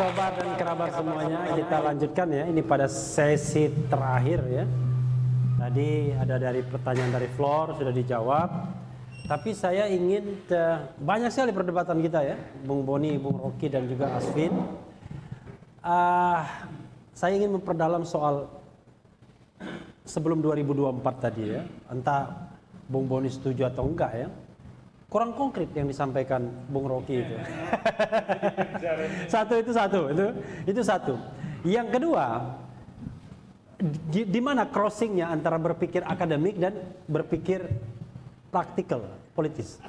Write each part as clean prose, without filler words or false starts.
sobat dan kerabat semuanya, kita lanjutkan ya. Ini pada sesi terakhir ya. Tadi ada dari pertanyaan dari Flor sudah dijawab. Tapi saya ingin banyak sekali perdebatan kita ya, Bung Boni, Bung Rocky dan juga Asvin. Saya ingin memperdalam soal sebelum 2024 tadi ya. Entah Bung Boni setuju atau enggak ya. Kurang konkret yang disampaikan Bung Rocky itu. Itu satu. Yang kedua, di mana crossingnya antara berpikir akademik dan berpikir praktikal, politis.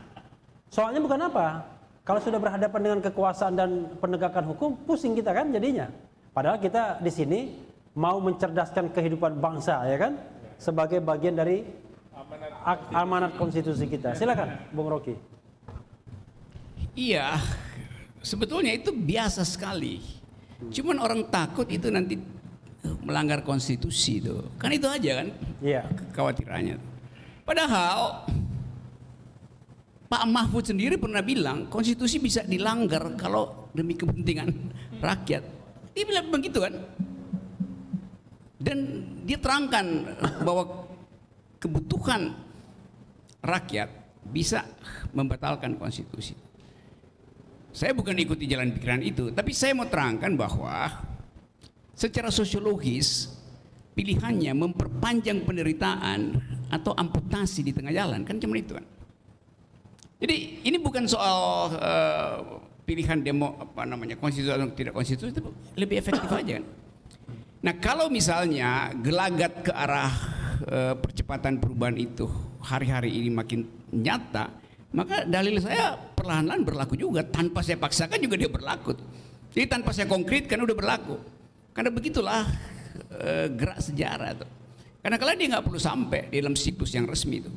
Soalnya bukan apa, kalau sudah berhadapan dengan kekuasaan dan penegakan hukum, pusing kita kan jadinya. Padahal kita di sini mau mencerdaskan kehidupan bangsa, ya kan? Sebagai bagian dari amanat konstitusi kita. Silakan, Bung Rocky. Iya, sebetulnya itu biasa sekali. Cuman orang takut itu nanti melanggar konstitusi itu. Kan itu aja kan? Iya. Kekhawatirannya. Padahal Pak Mahfud sendiri pernah bilang konstitusi bisa dilanggar kalau demi kepentingan rakyat. Dia bilang begitu kan? Dan dia terangkan bahwa kebutuhan rakyat bisa membatalkan konstitusi. Saya bukan ikuti jalan pikiran itu, tapi saya mau terangkan bahwa secara sosiologis pilihannya memperpanjang penderitaan atau amputasi di tengah jalan, kan cuma itu kan. Jadi ini bukan soal pilihan konstitusi atau tidak konstitusi, itu lebih efektif aja kan. Nah kalau misalnya gelagat ke arah percepatan perubahan itu hari-hari ini makin nyata, maka dalil saya perlahan-lahan berlaku juga. Tanpa saya paksakan juga dia berlaku. Jadi tanpa saya konkretkan udah berlaku. Karena begitulah gerak sejarah tuh. Karena kalau dia nggak perlu sampai di dalam siklus yang resmi itu.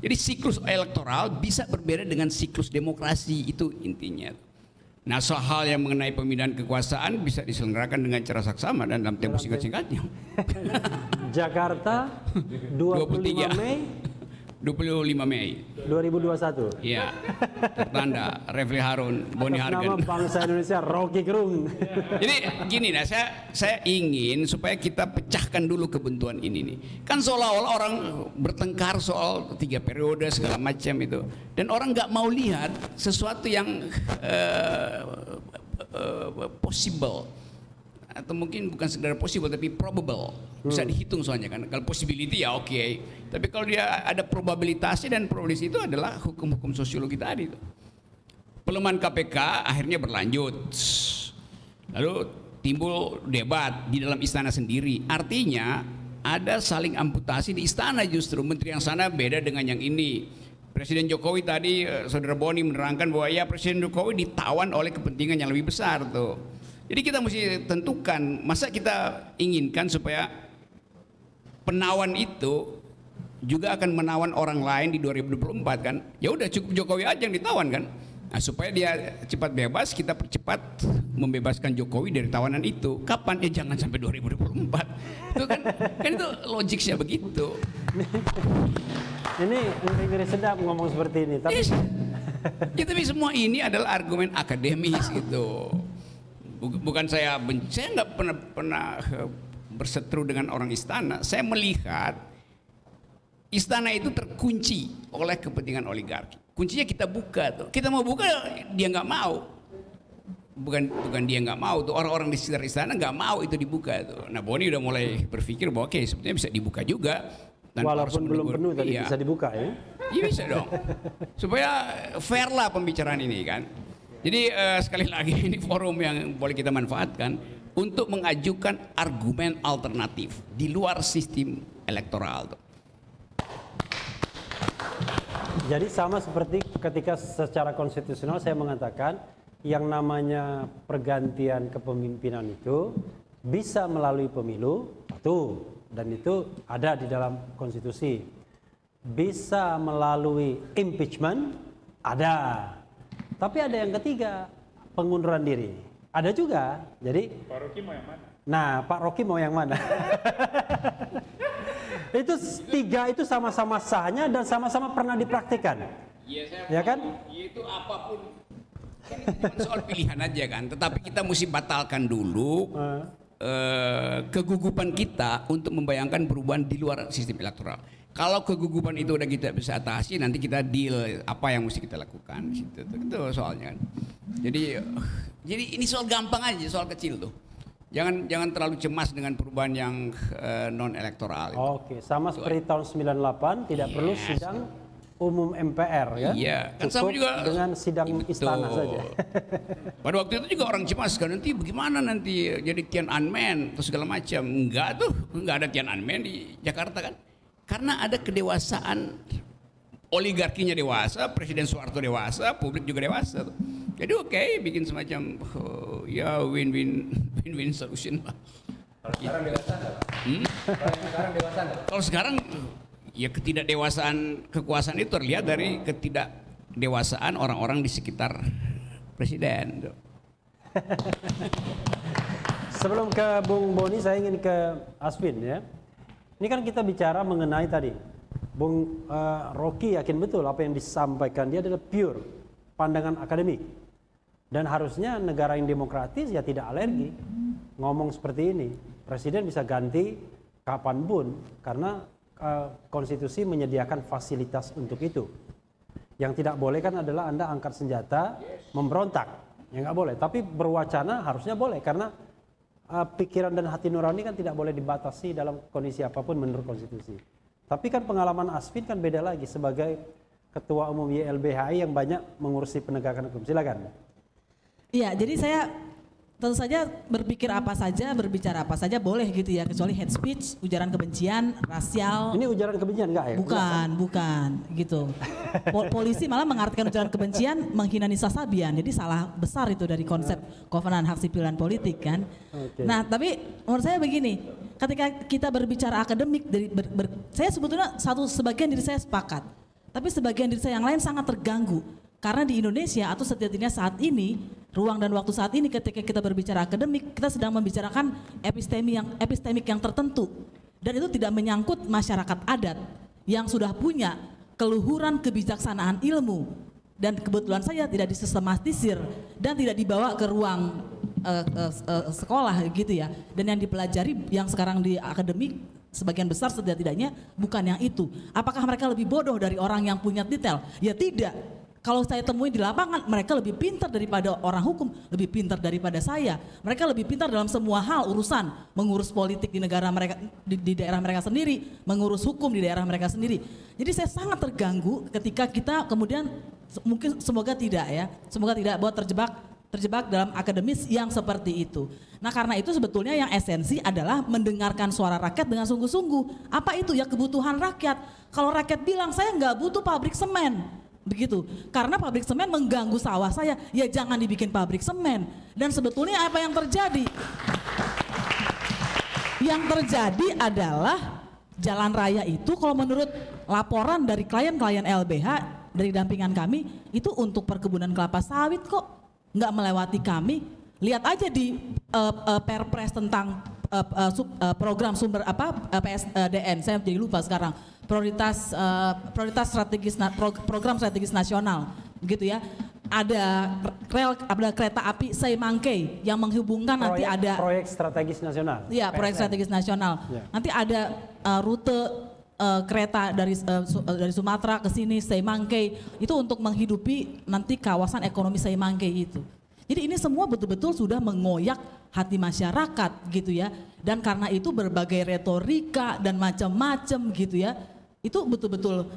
Jadi siklus elektoral bisa berbeda dengan siklus demokrasi, itu intinya. Nah soal hal yang mengenai pemindahan kekuasaan bisa diselenggarakan dengan cara saksama dan dalam tempo singkat-singkatnya. Jakarta 25 Mei 25 Mei 2021. Iya. Tertanda Refli Harun, Boni Hargen. Nama bangsa Indonesia Rocky Gerung. Jadi gini nah, saya ingin supaya kita pecahkan dulu kebuntuan ini nih. Kan seolah-olah orang bertengkar soal 3 periode segala macam itu. Dan orang nggak mau lihat sesuatu yang possible. Atau mungkin bukan sekedar possible tapi probable, bisa dihitung soalnya kan. Kalau possibility ya oke. Tapi kalau dia ada probabilitasnya, dan probabilitas itu adalah hukum-hukum sosiologi tadi itu. Pelemahan KPK akhirnya berlanjut, lalu timbul debat di dalam istana sendiri. Artinya ada saling amputasi di istana, justru menteri yang sana beda dengan yang ini. Presiden Jokowi tadi saudara Boni menerangkan bahwa ya Presiden Jokowi ditawan oleh kepentingan yang lebih besar tuh. Jadi kita mesti tentukan, masa kita inginkan supaya penawan itu juga akan menawan orang lain di 2024 kan? Ya udah cukup Jokowi aja yang ditawan kan? Nah, supaya dia cepat bebas, kita percepat membebaskan Jokowi dari tawanan itu. Kapan? Ya jangan sampai 2024. Itu kan itu logiknya begitu. Ini ngeri sedap ngomong seperti ini. Tapi ya, tapi semua ini adalah argumen akademis gitu. Bukan saya nggak pernah berseteru dengan orang istana. Saya melihat istana itu terkunci oleh kepentingan oligarki. Kuncinya kita buka tuh. Kita mau buka, dia nggak mau. Bukan dia nggak mau tuh, orang-orang di sekitar istana nggak mau itu dibuka tuh. Nah Boni udah mulai berpikir bahwa oke, sebetulnya bisa dibuka juga. Walaupun belum penuh tadi bisa dibuka ya? Iya bisa dong. Supaya fair lah pembicaraan ini kan. Jadi sekali lagi ini forum yang boleh kita manfaatkan untuk mengajukan argumen alternatif di luar sistem elektoral. Jadi sama seperti ketika secara konstitusional saya mengatakan yang namanya pergantian kepemimpinan itu bisa melalui pemilu, satu, dan itu ada di dalam konstitusi. Bisa melalui impeachment, ada. Tapi ada yang ketiga, pengunduran diri. Ada juga. Jadi Pak Rocky mau yang mana? Nah, Pak Rocky mau yang mana? Itu tiga itu sama-sama sahnya dan sama-sama pernah dipraktikkan. Iya, saya ya kan? Itu apapun Cuma soal pilihan aja kan, tetapi kita mesti batalkan dulu kegugupan kita untuk membayangkan perubahan di luar sistem elektoral. Kalau kegugupan itu udah kita bisa atasi, nanti kita deal apa yang mesti kita lakukan. Itu soalnya. Jadi ini soal gampang aja, soal kecil tuh. Jangan terlalu cemas dengan perubahan yang non elektoral. Oke, sama seperti tahun 98 tidak perlu sidang umum MPR ya. Iya, kan sama juga dengan sidang istana saja. Pada waktu itu juga orang cemas kan, nanti bagaimana nanti jadi Tiananmen atau segala macam. Enggak tuh, enggak ada Tiananmen di Jakarta kan. Karena ada kedewasaan, oligarkinya dewasa, Presiden Soeharto dewasa, publik juga dewasa tuh. Jadi oke, bikin semacam ya win-win solution lah. Kalau sekarang dewasa nggak? Kalau sekarang ya ketidakdewasaan kekuasaan itu terlihat dari ketidakdewasaan orang-orang di sekitar presiden. Sebelum ke Bung Boni, saya ingin ke Asvin ya. Ini kan kita bicara mengenai tadi, Bung Rocky yakin betul apa yang disampaikan dia adalah pure pandangan akademik. Dan harusnya negara yang demokratis ya tidak alergi ngomong seperti ini. Presiden bisa ganti kapanpun karena konstitusi menyediakan fasilitas untuk itu. Yang tidak boleh kan adalah Anda angkat senjata memberontak, ya nggak boleh. Tapi berwacana harusnya boleh karena pikiran dan hati nurani kan tidak boleh dibatasi dalam kondisi apapun menurut konstitusi. Tapi kan pengalaman Asvin kan beda lagi sebagai Ketua Umum YLBHI yang banyak mengurusi penegakan hukum. Silakan. Iya, jadi saya tentu saja berpikir apa saja, berbicara apa saja boleh gitu ya, kecuali hate speech, ujaran kebencian, rasial. Ini ujaran kebencian enggak ya? Bukan gitu. Polisi malah mengartikan ujaran kebencian menghina Nisa Sabian, jadi salah besar itu dari konsep Kovenan Hak Sipil dan Politik kan. Okay. Nah, tapi menurut saya begini, ketika kita berbicara akademik, saya sebetulnya sebagian diri saya sepakat, tapi sebagian diri saya yang lain sangat terganggu. Karena di Indonesia atau setidaknya saat ini, ruang dan waktu saat ini ketika kita berbicara akademik, kita sedang membicarakan epistemik yang tertentu. Dan itu tidak menyangkut masyarakat adat yang sudah punya keluhuran kebijaksanaan ilmu. Dan kebetulan saya tidak disistematisir dan tidak dibawa ke ruang sekolah gitu ya. Dan yang dipelajari yang sekarang di akademik, sebagian besar setidaknya bukan yang itu. Apakah mereka lebih bodoh dari orang yang punya detail? Ya tidak. Kalau saya temui di lapangan, mereka lebih pintar daripada orang hukum, lebih pintar daripada saya. Mereka lebih pintar dalam semua hal urusan, mengurus politik di negara mereka, di daerah mereka sendiri, mengurus hukum di daerah mereka sendiri. Jadi saya sangat terganggu ketika kita kemudian mungkin semoga tidak ya, semoga tidak buat terjebak dalam akademis yang seperti itu. Nah karena itu sebetulnya yang esensi adalah mendengarkan suara rakyat dengan sungguh-sungguh. Apa itu ya kebutuhan rakyat? Kalau rakyat bilang saya nggak butuh pabrik semen, begitu, karena pabrik semen mengganggu sawah saya, ya jangan dibikin pabrik semen. Dan sebetulnya apa yang terjadi? Yang terjadi adalah jalan raya itu kalau menurut laporan dari klien-klien LBH dari dampingan kami itu untuk perkebunan kelapa sawit kok, nggak melewati kami. Lihat aja di Perpres tentang program sumber PSDN, saya jadi lupa sekarang, prioritas strategis program strategis nasional gitu ya. Ada kereta api Seimangkei yang menghubungkan nanti ada proyek strategis nasional. Iya, proyek strategis nasional. Ya. Nanti ada rute kereta dari Sumatera ke sini Seimangkei itu untuk menghidupi nanti kawasan ekonomi Seimangkei itu. Jadi ini semua betul-betul sudah mengoyak hati masyarakat gitu ya. Dan karena itu berbagai retorika dan macam-macam gitu ya. Itu betul-betul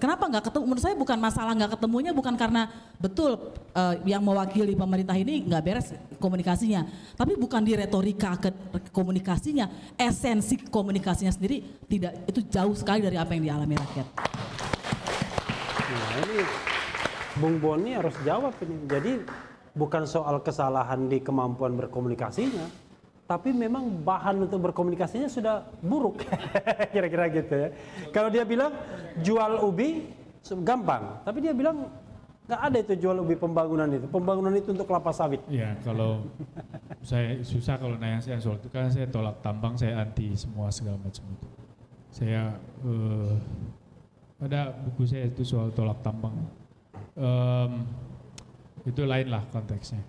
kenapa nggak ketemu? Menurut saya bukan masalah nggak ketemunya, bukan karena betul yang mewakili pemerintah ini nggak beres komunikasinya. Tapi bukan di retorika komunikasinya, esensi komunikasinya sendiri tidak, itu jauh sekali dari apa yang dialami rakyat. Nah, ini Bung Boni harus jawab ini. Jadi bukan soal kesalahan di kemampuan berkomunikasinya, tapi memang bahan untuk berkomunikasinya sudah buruk, kira-kira gitu ya. Kalau dia bilang jual ubi gampang, tapi dia bilang nggak ada itu jual ubi pembangunan itu untuk kelapa sawit. Ya kalau saya susah kalau nanya saya soal itu, karena saya tolak tambang, saya anti semua segala macam itu. Saya ada buku saya itu soal tolak tambang. Itu lain lah konteksnya.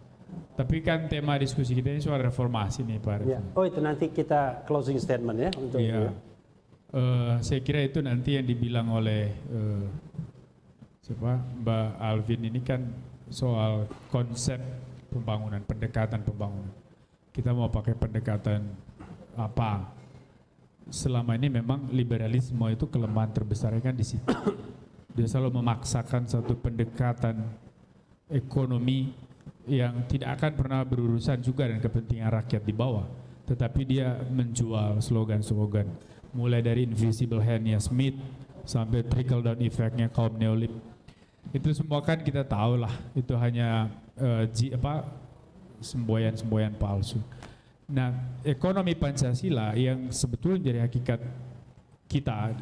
Tapi kan tema diskusi kita ini soal reformasi nih Pak Refli. Ya. Oh itu nanti kita closing statement ya untuk Iya. Saya kira itu nanti yang dibilang oleh Mbak Alvin ini kan soal konsep pembangunan, pendekatan pembangunan. Kita mau pakai pendekatan apa? Selama ini memang liberalisme itu kelemahan terbesarnya kan di situ. Dia selalu memaksakan satu pendekatan ekonomi yang tidak akan pernah berurusan juga dengan kepentingan rakyat di bawah, tetapi dia menjual slogan-slogan mulai dari invisible hand-nya Smith sampai trickle down effect-nya kaum neolib. Itu semua kan kita tahu lah, itu hanya semboyan-semboyan palsu. Nah, ekonomi Pancasila yang sebetulnya jadi hakikat kita,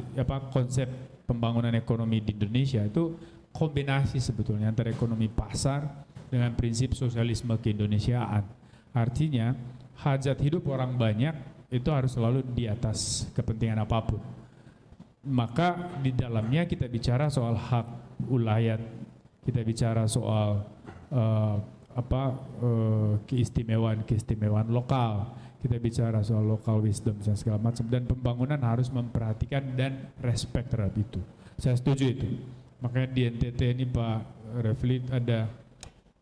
konsep pembangunan ekonomi di Indonesia itu kombinasi sebetulnya antara ekonomi pasar dengan prinsip sosialisme keindonesiaan. Artinya hajat hidup orang banyak itu harus selalu di atas kepentingan apapun. Maka di dalamnya kita bicara soal hak ulayat, kita bicara soal keistimewaan lokal, kita bicara soal local wisdom dan segala macam, dan pembangunan harus memperhatikan dan respect terhadap itu. Saya setuju itu. Makanya di NTT ini Pak Refli ada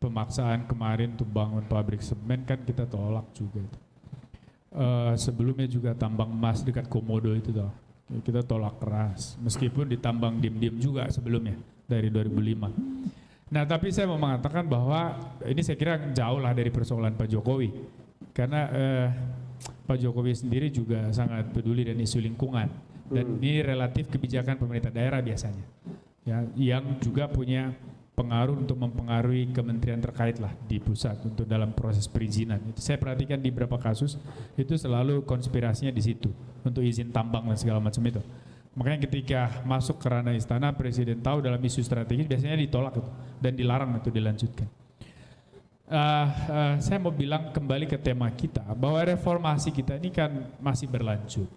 pemaksaan kemarin untuk bangun pabrik semen, kan kita tolak juga itu. Sebelumnya juga tambang emas dekat Komodo itu toh, kita tolak keras, meskipun ditambang diam-diam juga sebelumnya dari 2005. Nah tapi saya mau mengatakan bahwa ini saya kira jauh lah dari persoalan Pak Jokowi, karena Pak Jokowi sendiri juga sangat peduli dan isu lingkungan, dan ini relatif kebijakan pemerintah daerah biasanya, ya, yang juga punya pengaruh untuk mempengaruhi kementerian terkait lah di pusat untuk dalam proses perizinan. Itu saya perhatikan di beberapa kasus itu selalu konspirasinya di situ untuk izin tambang dan segala macam itu. Makanya ketika masuk ke ranah istana, presiden tahu dalam isu strategis biasanya ditolak itu dan dilarang itu dilanjutkan. Saya mau bilang kembali ke tema kita bahwa reformasi kita ini kan masih berlanjut,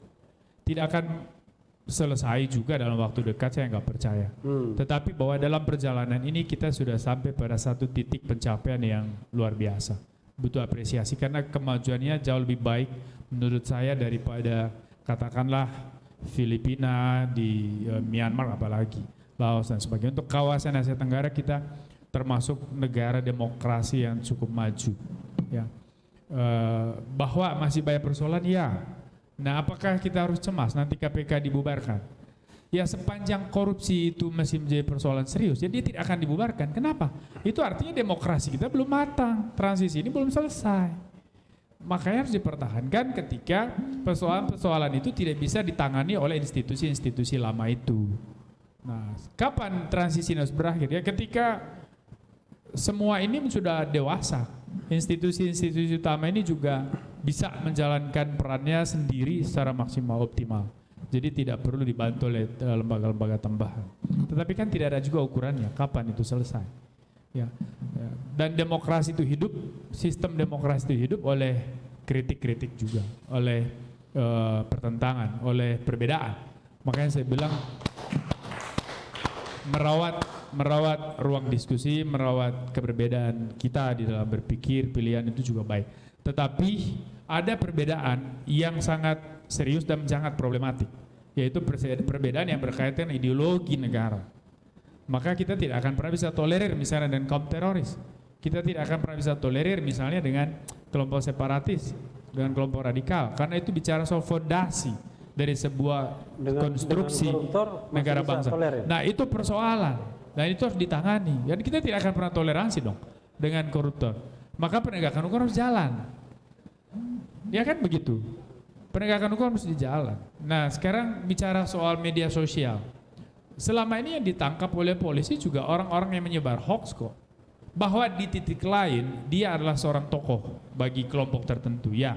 tidak akan selesai juga dalam waktu dekat, saya nggak percaya. Tetapi bahwa dalam perjalanan ini kita sudah sampai pada satu titik pencapaian yang luar biasa. Butuh apresiasi karena kemajuannya jauh lebih baik menurut saya daripada katakanlah Filipina, di Myanmar apalagi, Laos dan sebagainya. Untuk kawasan Asia Tenggara kita termasuk negara demokrasi yang cukup maju. Ya. Bahwa masih banyak persoalan, ya. Nah, apakah kita harus cemas nanti KPK dibubarkan? Ya, sepanjang korupsi itu masih menjadi persoalan serius, jadi dia tidak akan dibubarkan. Kenapa? Itu artinya demokrasi kita belum matang, transisi ini belum selesai. Makanya harus dipertahankan ketika persoalan-persoalan itu tidak bisa ditangani oleh institusi-institusi lama itu. Nah, kapan transisi ini harus berakhir? Ya, ketika semua ini sudah dewasa, institusi-institusi utama ini juga bisa menjalankan perannya sendiri secara maksimal optimal. Jadi tidak perlu dibantu oleh lembaga-lembaga tambahan. Tetapi kan tidak ada juga ukurannya kapan itu selesai. Ya. Dan demokrasi itu hidup, sistem demokrasi itu hidup oleh kritik-kritik juga, oleh pertentangan, oleh perbedaan. Makanya saya bilang merawat ruang diskusi, merawat keberbedaan kita di dalam berpikir, pilihan itu juga baik. Tetapi ada perbedaan yang sangat serius dan sangat problematik, yaitu perbedaan yang berkaitan dengan ideologi negara. Maka kita tidak akan pernah bisa tolerir misalnya dengan kaum teroris. Kita tidak akan pernah bisa tolerir misalnya dengan kelompok separatis, dengan kelompok radikal, karena itu bicara soal fondasi dari sebuah konstruksi negara bangsa. Nah itu persoalan, dan itu harus ditangani. Dan kita tidak akan pernah toleransi dong dengan koruptor. Maka penegakan hukum harus jalan. Ya kan begitu. Penegakan hukum harus jalan. Nah sekarang bicara soal media sosial. Selama ini yang ditangkap oleh polisi juga orang-orang yang menyebar hoax kok. Bahwa di titik lain dia adalah seorang tokoh bagi kelompok tertentu, ya.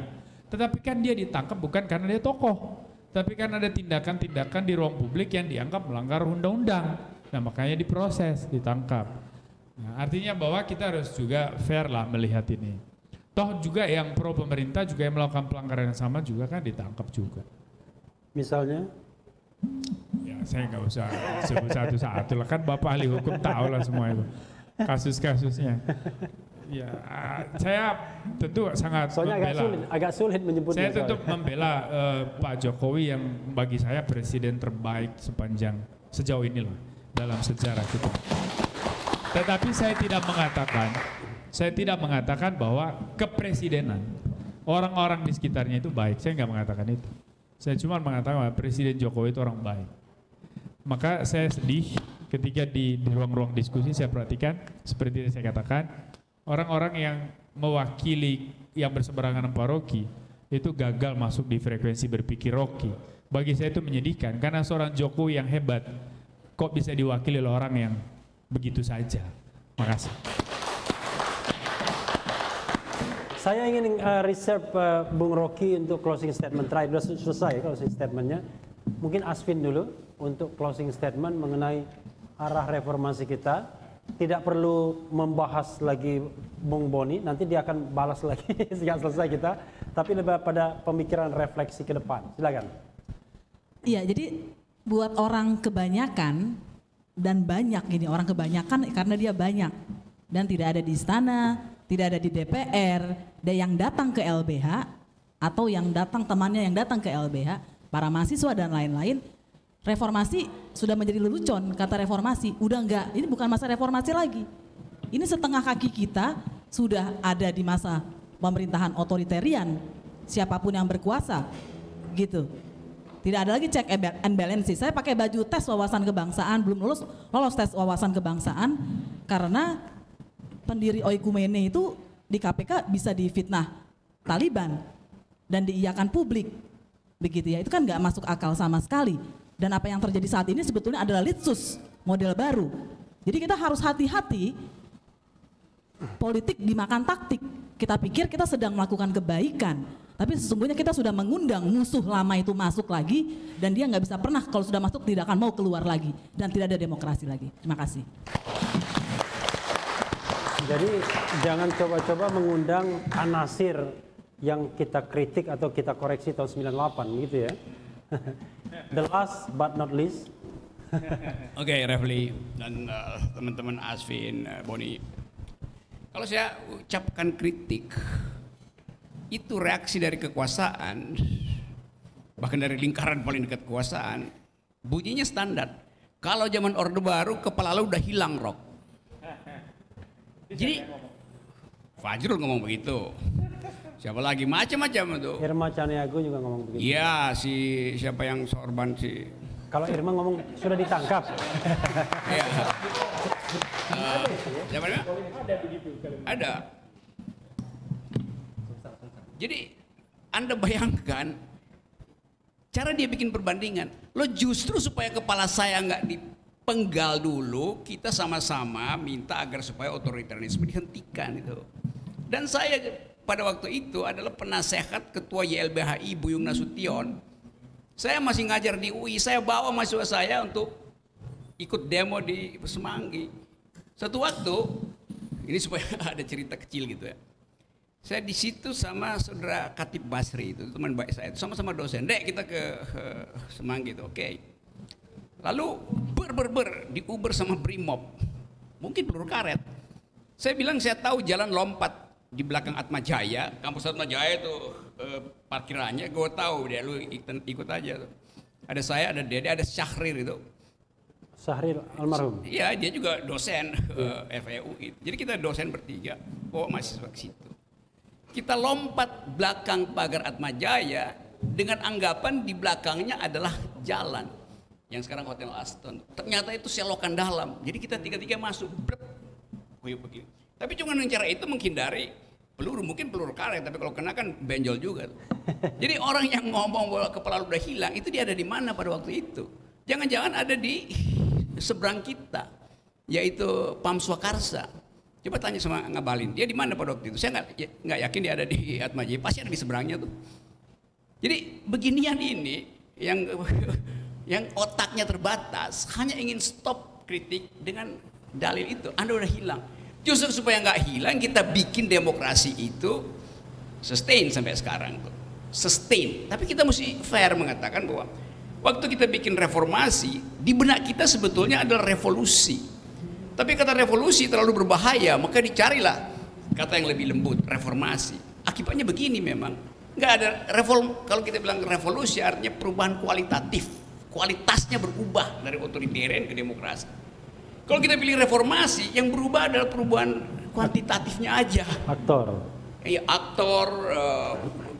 Tetapi kan dia ditangkap bukan karena dia tokoh, tapi kan ada tindakan-tindakan di ruang publik yang dianggap melanggar undang-undang. Nah makanya diproses, ditangkap. Nah, artinya bahwa kita harus juga fair lah melihat ini. Toh juga yang pro pemerintah juga yang melakukan pelanggaran yang sama juga kan ditangkap juga. Misalnya? Ya saya nggak usah sebut satu-satu lah, kan Bapak ahli hukum tahu lah semua itu. kasus-kasusnya. Ya, saya tentu sangat Soalnya membela. agak sulit menyebutnya. Saya tentu soalnya. membela Pak Jokowi yang bagi saya presiden terbaik sepanjang sejauh ini lah dalam sejarah kita. Tetapi saya tidak mengatakan bahwa kepresidenan orang-orang di sekitarnya itu baik. Saya nggak mengatakan itu. Saya cuma mengatakan bahwa Presiden Jokowi itu orang baik. Maka saya sedih ketika di ruang-ruang diskusi saya perhatikan seperti yang saya katakan, orang-orang yang mewakili yang berseberangan dengan Pak Rocky itu gagal masuk di frekuensi berpikir Rocky. Bagi saya itu menyedihkan karena seorang Jokowi yang hebat kok bisa diwakili oleh orang yang begitu saja. Makasih. Saya ingin reserve Bung Rocky untuk closing statement terakhir. Sudah selesai closing statementnya. Mungkin Asvin dulu untuk closing statement mengenai arah reformasi kita. Tidak perlu membahas lagi Bung Boni, nanti dia akan balas lagi sejak selesai kita. Tapi lebih pada pemikiran refleksi ke depan. Silakan. Iya, jadi buat orang kebanyakan dan banyak ini orang kebanyakan karena dia banyak dan tidak ada di istana, tidak ada di DPR, dan yang datang ke LBH atau yang datang temannya yang datang ke LBH, para mahasiswa dan lain-lain, reformasi sudah menjadi lelucon. Kata reformasi, udah enggak, ini bukan masa reformasi lagi. Ini setengah kaki kita sudah ada di masa pemerintahan otoritarian, siapapun yang berkuasa, gitu. Tidak ada lagi check and balance. Saya pakai baju tes wawasan kebangsaan, belum lolos tes wawasan kebangsaan karena pendiri Oikumene itu di KPK bisa difitnah Taliban dan diiyakan publik, begitu ya. Itu kan nggak masuk akal sama sekali. Dan apa yang terjadi saat ini sebetulnya adalah litsus model baru. Jadi kita harus hati-hati. Politik dimakan taktik. Kita pikir kita sedang melakukan kebaikan, tapi sesungguhnya kita sudah mengundang musuh lama itu masuk lagi dan dia nggak bisa pernah kalau sudah masuk tidak akan mau keluar lagi dan tidak ada demokrasi lagi. Terima kasih. Jadi jangan coba-coba mengundang anasir yang kita kritik atau kita koreksi tahun 98 gitu ya. The last but not least. Oke, Refli dan teman-teman Asvin, Boni. Kalau saya ucapkan kritik, itu reaksi dari kekuasaan, bahkan dari lingkaran paling dekat kekuasaan, bunyinya standar. Kalau zaman Orde Baru, kepala lu udah hilang, Rok. Jadi, Fajrul ngomong begitu. Siapa lagi? Macam-macam itu. Irma Caniago juga ngomong begitu. Iya, siapa yang sorban si. Kalau Irma ngomong sudah ditangkap. Iya. Siapa namanya? Ada. Jadi Anda bayangkan cara dia bikin perbandingan. Lo justru supaya kepala saya nggak dipenggal dulu, kita sama-sama minta agar supaya otoritarianisme dihentikan itu. Dan saya pada waktu itu adalah penasehat ketua YLBHI Buyung Nasution. Saya masih ngajar di UI, saya bawa mahasiswa saya untuk ikut demo di Semanggi. Satu waktu, ini supaya ada cerita kecil gitu ya. Saya di situ sama saudara Katib Basri itu teman baik saya, itu sama-sama dosen. Dek kita ke Semanggi itu, oke. Lalu di Uber sama Brimob, mungkin peluru karet. Saya bilang saya tahu jalan lompat di belakang Atma Jaya, kampus Atma Jaya itu parkirannya, gue tahu dia, lu ikut aja tuh. Ada saya, ada Dede, ada Syahrir itu. Syahrir almarhum. Iya, dia juga dosen FEU itu. Jadi kita dosen bertiga, bawa mahasiswa ke situ. Kita lompat belakang pagar Atma Jaya dengan anggapan di belakangnya adalah jalan yang sekarang Hotel Aston. Ternyata itu selokan dalam. Jadi kita tiga-tiga masuk. Begini. Tapi cuma dengan cara itu menghindari peluru, mungkin peluru karet, tapi kalau kena kan benjol juga. Jadi orang yang ngomong bahwa kepala lu udah hilang, itu dia ada di mana pada waktu itu? Jangan-jangan ada di seberang kita, yaitu Pam Swakarsa. Coba tanya sama Ngabalin, dia di mana pada waktu itu? Saya nggak yakin dia ada di Atma Jaya, pasti ada di seberangnya tuh. Jadi beginian ini yang otaknya terbatas, hanya ingin stop kritik dengan dalil itu. Anda udah hilang. Justru supaya nggak hilang, kita bikin demokrasi itu sustain sampai sekarang tuh. Sustain. Tapi kita mesti fair mengatakan bahwa waktu kita bikin reformasi, di benak kita sebetulnya adalah revolusi. Tapi kata revolusi terlalu berbahaya, maka dicarilah kata yang lebih lembut, reformasi. Akibatnya begini memang, nggak ada kalau kita bilang revolusi artinya perubahan kualitatif, kualitasnya berubah dari otoritarian ke demokrasi. Kalau kita pilih reformasi, yang berubah adalah perubahan kuantitatifnya aja. Aktor. Ya, aktor,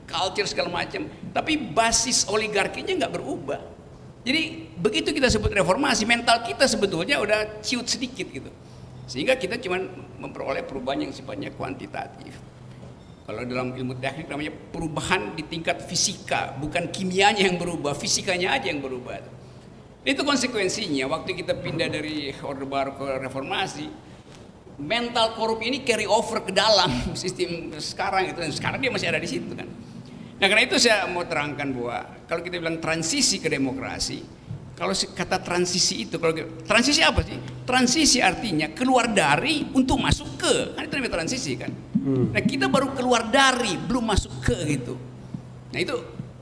culture segala macam. Tapi basis oligarkinya nggak berubah. Jadi begitu kita sebut reformasi, mental kita sebetulnya udah ciut sedikit gitu. Sehingga kita cuma memperoleh perubahan yang sifatnya kuantitatif. Kalau dalam ilmu teknik namanya perubahan di tingkat fisika, bukan kimianya yang berubah, fisikanya aja yang berubah. Itu konsekuensinya waktu kita pindah dari Orde Baru ke reformasi, mental korup ini carry over ke dalam sistem sekarang itu, dan sekarang dia masih ada di situ kan. Nah, karena itu saya mau terangkan bahwa kalau kita bilang transisi ke demokrasi, kalau kata transisi itu, kalau transisi apa sih? Transisi artinya keluar dari untuk masuk ke, kan itu namanya transisi kan. Nah, kita baru keluar dari, belum masuk ke gitu. Nah, itu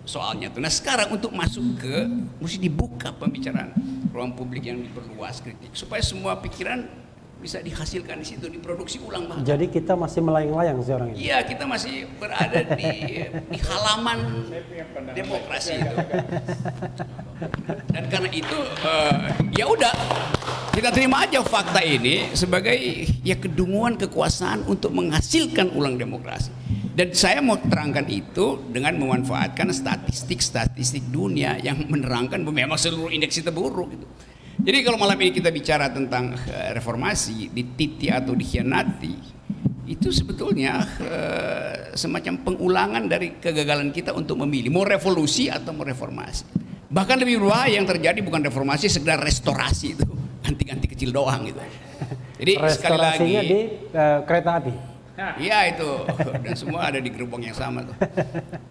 soalnya tuh. Nah, sekarang untuk masuk ke, mesti dibuka pembicaraan ruang publik yang diperluas, kritik, supaya semua pikiran bisa dihasilkan di situ, diproduksi ulang bahkan. Jadi kita masih melayang-layang seorang ini. Iya, kita masih berada di halaman demokrasi itu. Dan karena itu ya udah kita terima aja fakta ini sebagai ya kedunguan kekuasaan untuk menghasilkan ulang demokrasi. Dan saya mau terangkan itu dengan memanfaatkan statistik dunia yang menerangkan bahwa memang seluruh indeks itu buruk gitu. Jadi kalau malam ini kita bicara tentang reformasi, dititi atau dikhianati, itu sebetulnya semacam pengulangan dari kegagalan kita untuk memilih mau revolusi atau mau reformasi. Bahkan lebih berbahaya yang terjadi bukan reformasi, sekedar restorasi itu, ganti-ganti kecil doang gitu. Jadi sekali lagi di kereta api. Iya itu, dan semua ada di gerbong yang sama tuh.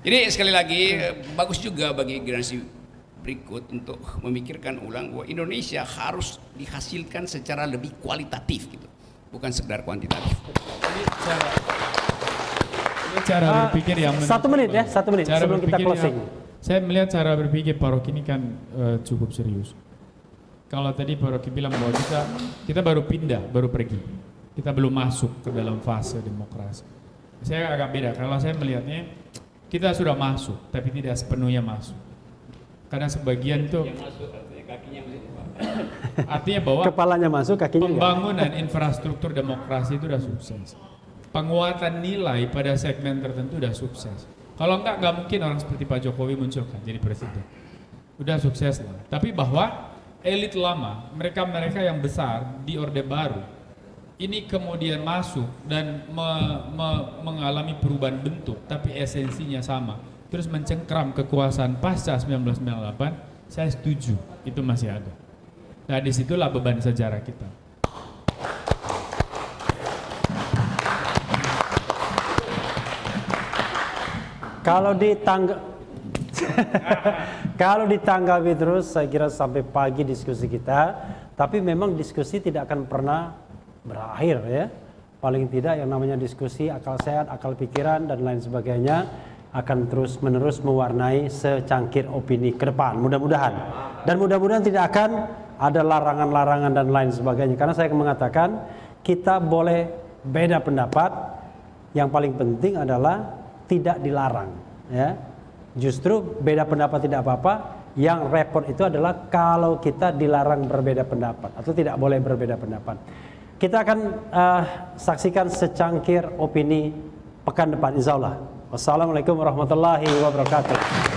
Jadi sekali lagi bagus juga bagi generasi berikut untuk memikirkan ulang bahwa Indonesia harus dihasilkan secara lebih kualitatif gitu, bukan sekedar kuantitatif. Ini cara berpikir yang 1 menit ya, 1 menit sebelum kita closing. Saya melihat cara berpikir Pak Rocky ini kan cukup serius. Kalau tadi Pak Rocky bilang bahwa kita baru pindah, baru pergi, kita belum masuk ke dalam fase demokrasi. Saya agak beda. Kalau saya melihatnya kita sudah masuk, tapi tidak sepenuhnya masuk. Karena sebagian tuh artinya bahwa kepalanya masuk, kakinya pembangunan infrastruktur demokrasi itu sudah sukses. Penguatan nilai pada segmen tertentu sudah sukses. Kalau nggak mungkin orang seperti Pak Jokowi muncul kan jadi presiden. Udah sukses lah. Tapi bahwa elit lama, mereka yang besar di Orde Baru, ini kemudian masuk dan mengalami perubahan bentuk, tapi esensinya sama. Terus mencengkram kekuasaan pasca 1998, saya setuju, itu masih ada. Nah, disitulah beban sejarah kita. Kalau ditanggapi terus, saya kira sampai pagi diskusi kita, tapi memang diskusi tidak akan pernah berakhir ya. Paling tidak yang namanya diskusi, akal sehat, akal pikiran, dan lain sebagainya akan terus-menerus mewarnai secangkir opini ke depan, mudah-mudahan. Dan mudah-mudahan tidak akan ada larangan-larangan dan lain sebagainya. Karena saya mengatakan kita boleh beda pendapat, yang paling penting adalah tidak dilarang. Ya. Justru beda pendapat tidak apa-apa, yang repot itu adalah kalau kita dilarang berbeda pendapat atau tidak boleh berbeda pendapat. Kita akan saksikan secangkir opini pekan depan, insya Allah. Wassalamualaikum warahmatullahi wabarakatuh.